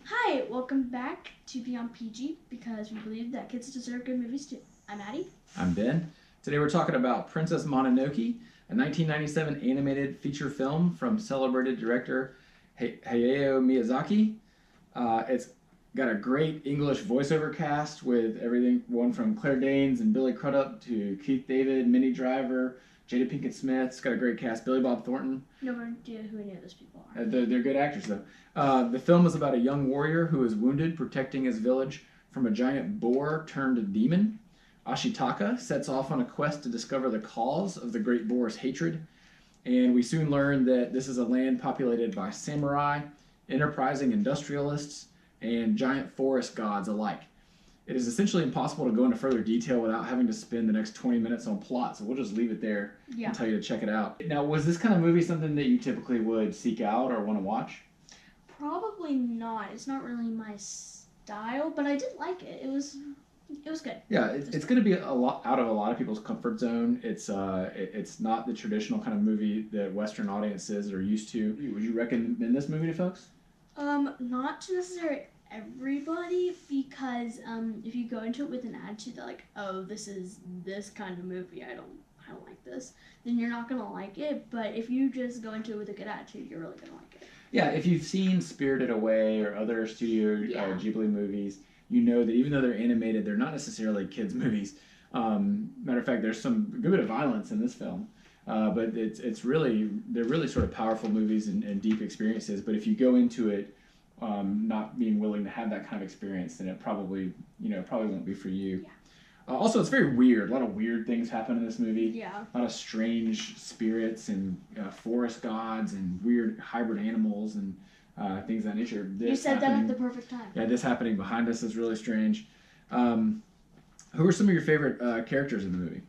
Hi, welcome back to Beyond PG because we believe that kids deserve good movies too. I'm Addy. I'm Ben. Today we're talking about Princess Mononoke, a 1997 animated feature film from celebrated director Hayao Miyazaki. It's got a great English voiceover cast with everyone from Claire Danes and Billy Crudup to Keith David, Minnie Driver, Jada Pinkett Smith. It's got a great cast. Billy Bob Thornton. No idea who any of those people are. They're good actors though. The film is about a young warrior who is wounded protecting his village from a giant boar turned demon. Ashitaka sets off on a quest to discover the cause of the great boar's hatred, and we soon learn that this is a land populated by samurai, enterprising industrialists, and giant forest gods alike. It is essentially impossible to go into further detail without having to spend the next 20 minutes on plot, so we'll just leave it there and tell you to check it out. Now, was this kind of movie something that you typically would seek out or want to watch? Probably not. It's not really my style, but I did like it. It was good. Yeah, it's going to be a lot out of a lot of people's comfort zone. It's not the traditional kind of movie that Western audiences are used to. Would you recommend this movie to folks? Not to necessarily everybody because if you go into it with an attitude that like, oh, this is this kind of movie, I don't like this, then you're not gonna like it. But if you just go into it with a good attitude, you're really gonna like it. Yeah, if you've seen Spirited Away or other Studio Ghibli movies, you know that even though they're animated, they're not necessarily kids' movies. Matter of fact, there's some good bit of violence in this film, but they're really sort of powerful movies and deep experiences. But if you go into it not being willing to have that kind of experience, then it probably won't be for you. Yeah. Also, it's very weird. A lot of weird things happen in this movie. Yeah. A lot of strange spirits and forest gods and weird hybrid animals and things of that nature. You said that at the perfect time. Yeah, this happening behind us is really strange. Who are some of your favorite characters in the movie?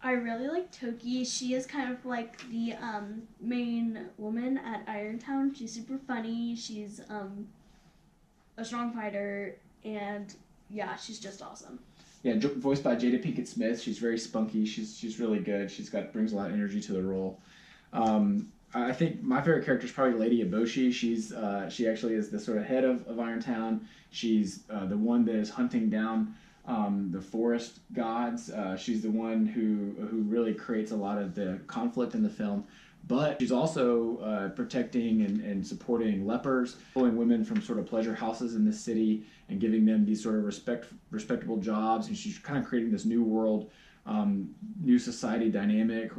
I really like Toki. She is kind of like the main woman at Irontown. She's super funny. She's a strong fighter, and yeah, she's just awesome. Yeah, voiced by Jada Pinkett Smith. She's very spunky. She's really good. Brings a lot of energy to the role. I think my favorite character is probably Lady Eboshi. She actually is the sort of head of Irontown. She's the one that is hunting down the forest gods. She's the one who really creates a lot of the conflict in the film. But she's also protecting and supporting lepers, pulling women from sort of pleasure houses in the city and giving them these sort of respectable jobs. And she's kind of creating this new world, new society dynamic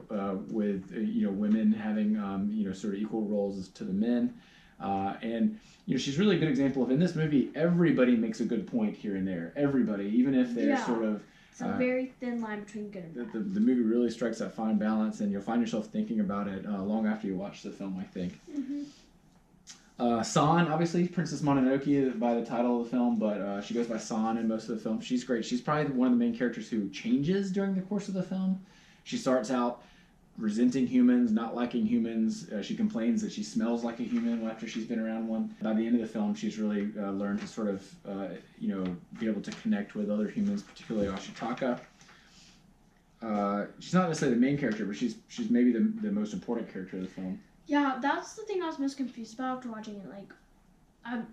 with women having sort of equal roles to the men. And she's really a good example of, in this movie, everybody makes a good point here and there. Everybody, even if they're sort of... It's a very thin line between good and bad. The movie really strikes that fine balance, and you'll find yourself thinking about it long after you watch the film, I think. Mm-hmm. San, obviously, Princess Mononoke by the title of the film, but she goes by San in most of the film. She's great. She's probably one of the main characters who changes during the course of the film. She starts out resenting humans, not liking humans. She complains that she smells like a human after she's been around one. By the end of the film, she's really learned to sort of, be able to connect with other humans, particularly Ashitaka. She's not necessarily the main character, but she's maybe the most important character of the film. Yeah, that's the thing I was most confused about after watching it. Like,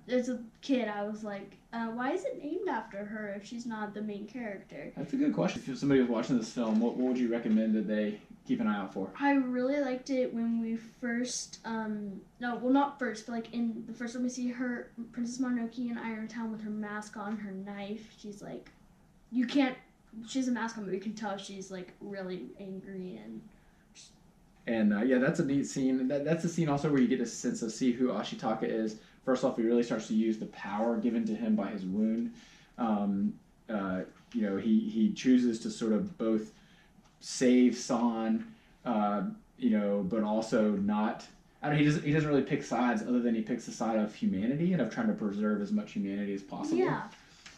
as a kid, I was like, why is it named after her if she's not the main character? That's a good question. If somebody was watching this film, what would you recommend that they keep an eye out for? I really liked it when we first, not first, but like in the first time we see her, Princess Mononoke in Irontown with her mask on, her knife. She's like, she has a mask on, but you can tell she's like really angry and... That's a neat scene. That's a scene also where you get a sense of see who Ashitaka is. First off, he really starts to use the power given to him by his wound. He chooses to sort of both save San, but also not. He doesn't really pick sides, other than he picks the side of humanity and of trying to preserve as much humanity as possible. Yeah.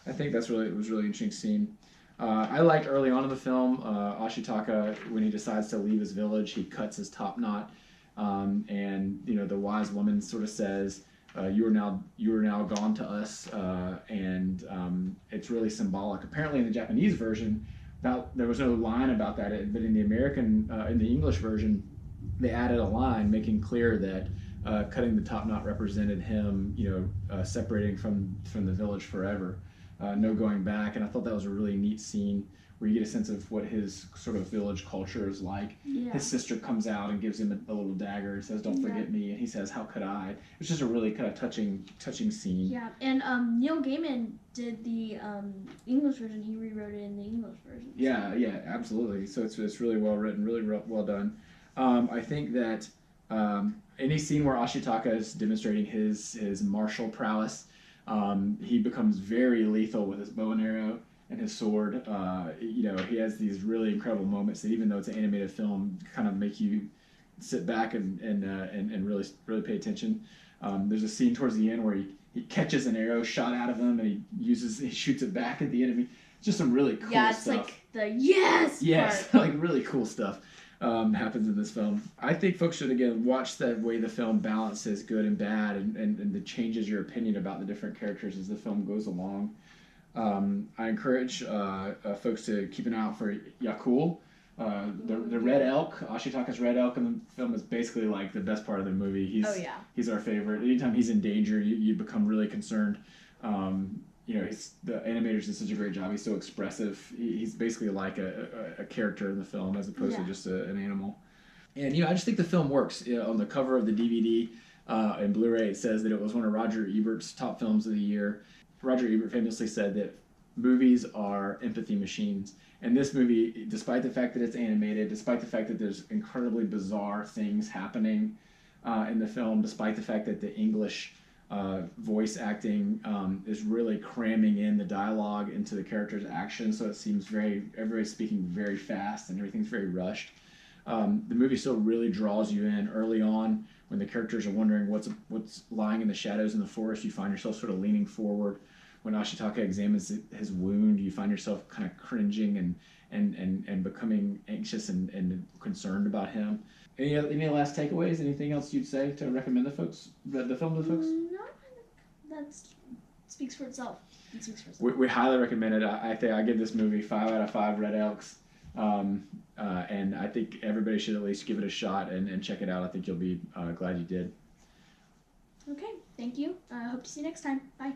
I think it was really interesting scene. I liked early on in the film, Ashitaka, when he decides to leave his village, he cuts his top knot, and the wise woman sort of says, "You are now gone to us," and it's really symbolic. Apparently, in the Japanese version, there was no line about that, but in the English version, they added a line making clear that cutting the top knot represented him, separating from the village forever, no going back. And I thought that was a really neat scene where you get a sense of what his sort of village culture is like. Yeah. His sister comes out and gives him a little dagger and says, "Don't forget me," and he says, "How could I?" It's just a really kind of touching scene. Yeah, and Neil Gaiman did the English version. He rewrote it in the English version. Yeah, yeah, absolutely. So it's really well written, really well done. I think that any scene where Ashitaka is demonstrating his martial prowess, he becomes very lethal with his bow and arrow and his sword. He has these really incredible moments that, even though it's an animated film, kind of make you sit back and really pay attention. There's a scene towards the end where he catches an arrow shot out of him and he shoots it back at the enemy. Just some really cool stuff. Yeah, it's like the yes part. Like really cool stuff happens in this film. I think folks should, again, watch the way the film balances good and bad and it changes your opinion about the different characters as the film goes along. I encourage folks to keep an eye out for Yakul. The red elk, Ashitaka's red elk in the film, is basically like the best part of the movie. He's our favorite. Anytime he's in danger, you become really concerned. The animators did such a great job. He's so expressive. He's basically like a character in the film as opposed to just an animal. And I just think the film works. On the cover of the DVD and Blu-ray, it says that it was one of Roger Ebert's top films of the year. Roger Ebert famously said that movies are empathy machines. And this movie, despite the fact that it's animated, despite the fact that there's incredibly bizarre things happening in the film, despite the fact that the English voice acting is really cramming in the dialogue into the characters' actions, so it seems everybody's speaking very fast and everything's very rushed. The movie still really draws you in early on when the characters are wondering what's lying in the shadows in the forest. You find yourself sort of leaning forward. When Ashitaka examines his wound, you find yourself kind of cringing and becoming anxious and concerned about him. Any last takeaways? Anything else you'd say to recommend the film to the folks? No, that speaks for itself. We highly recommend it. I think I give this movie 5 out of 5 red elks. And I think everybody should at least give it a shot and check it out. I think you'll be glad you did. Okay, thank you. I hope to see you next time. Bye.